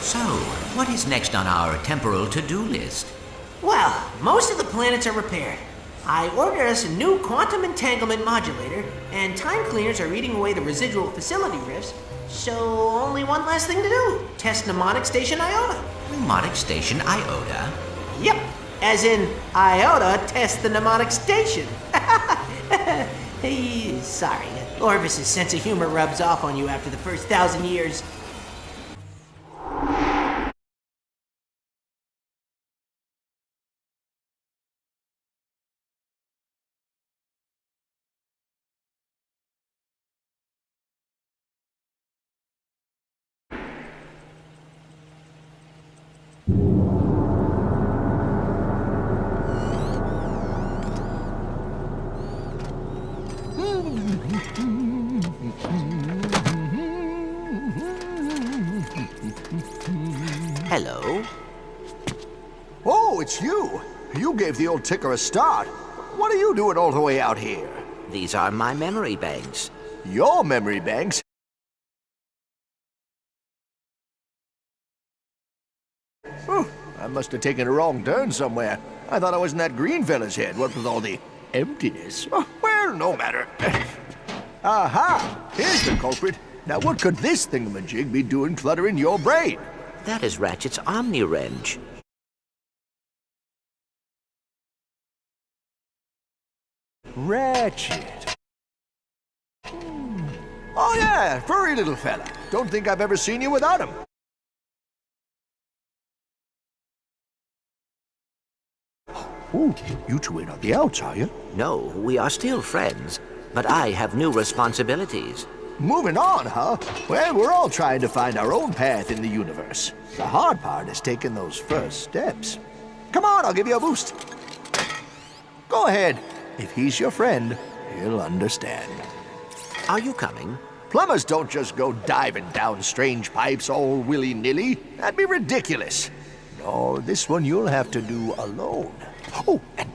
So, what is next on our temporal to-do list? Well, most of the planets are repaired. I ordered us a new quantum entanglement modulator, and time cleaners are eating away the residual facility rifts, so only one last thing to do. Test Mnemonic Station Iota. Mnemonic Station Iota? Yep, as in Iota test the mnemonic station. Hey, sorry, Orvis's sense of humor rubs off on you after the first 1,000 years. Hello? Oh, it's you! You gave the old ticker a start. What are you doing all the way out here? These are my memory banks. Your memory banks? Oh, I must have taken a wrong turn somewhere. I thought I was in that green fella's head, what with all the emptiness. Oh, well, no matter. Aha! Here's the culprit. Now what could this thingamajig be doing cluttering your brain? That is Ratchet's Omni-Wrench. Ratchet. Oh yeah, furry little fella. Don't think I've ever seen you without him. Ooh, you two ain't on the outs, are you? No, we are still friends, but I have new responsibilities. Moving on, huh? Well, we're all trying to find our own path in the universe. The hard part is taking those first steps. Come on, I'll give you a boost. Go ahead. If he's your friend, he'll understand. Are you coming? Plumbers don't just go diving down strange pipes all willy-nilly. That'd be ridiculous. No, this one you'll have to do alone. Oh, and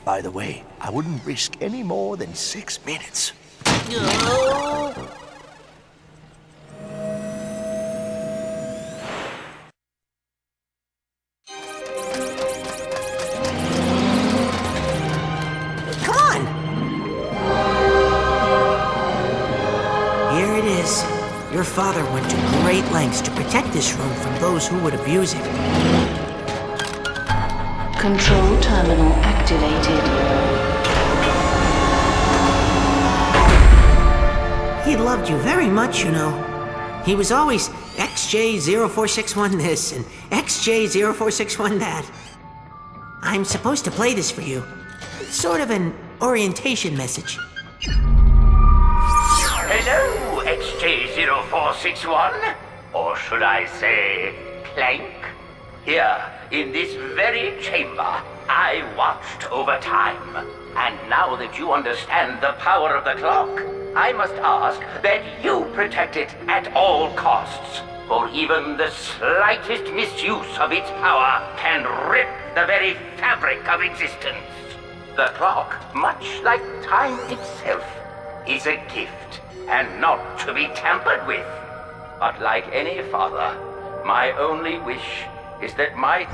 by the way, I wouldn't risk any more than 6 minutes. Your father went to great lengths to protect this room from those who would abuse it. Control terminal activated. He loved you very much, you know. He was always XJ0461 this and XJ0461 that. I'm supposed to play this for you. It's sort of an orientation message. Hello, XJ0461, or should I say, Clank? Here, in this very chamber, I watched over time. And now that you understand the power of the clock, I must ask that you protect it at all costs. For even the slightest misuse of its power can rip the very fabric of existence. The clock, much like time itself, is a gift. And not to be tampered with. But like any father, my only wish is that my...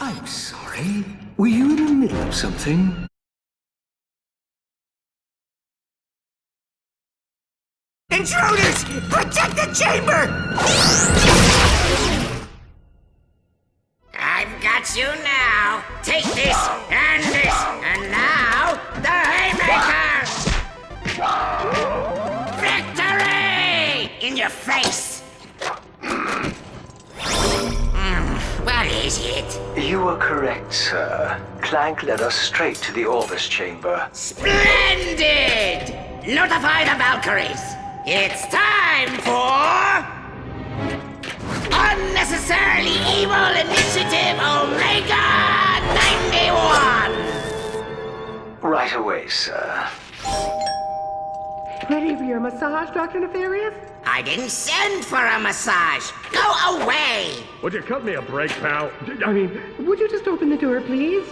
I'm sorry. Were you in the middle of something? Intruders! Protect the chamber! I've got you now. Take this, and now the Haymaker! Victory! In your face! What is it? You were correct, sir. Clank led us straight to the Orvis chamber. Splendid! Notify the Valkyries. It's time for... Unnecessarily Evil Initiative Omega 91! Right away, sir. Ready for your massage, Dr. Nefarious? I didn't send for a massage. Go away! Would you cut me a break, pal? I mean, would you just open the door, please?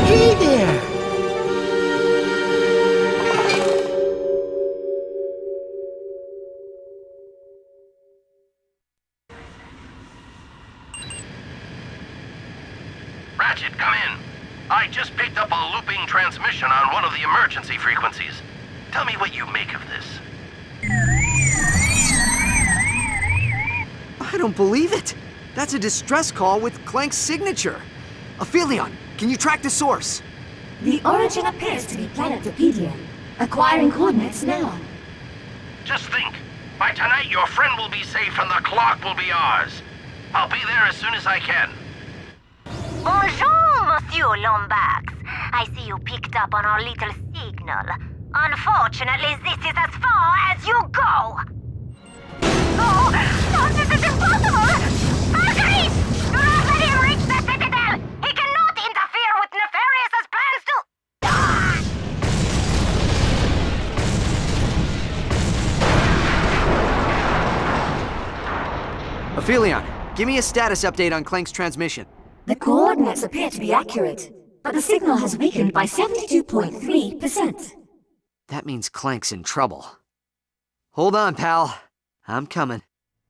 Hey there! Ratchet, come in. I just picked up a looping transmission on one of the emergency frequencies. Tell me what you make of this. I don't believe it! That's a distress call with Clank's signature. Aphelion, can you track the source? The origin appears to be planetopedian. Acquiring coordinates now. Just think. By tonight, your friend will be safe and the clock will be ours. I'll be there as soon as I can. Bonjour, Monsieur Lombax. I see you picked up on our little signal. Unfortunately, this is as far as you go. Oh, no, this is impossible! Valkyrie! Do not let him reach the Citadel! He cannot interfere with Nefarious's plans to... Aphelion, give me a status update on Clank's transmission. The coordinates appear to be accurate, but the signal has weakened by 72.3%. That means Clank's in trouble. Hold on, pal. I'm coming.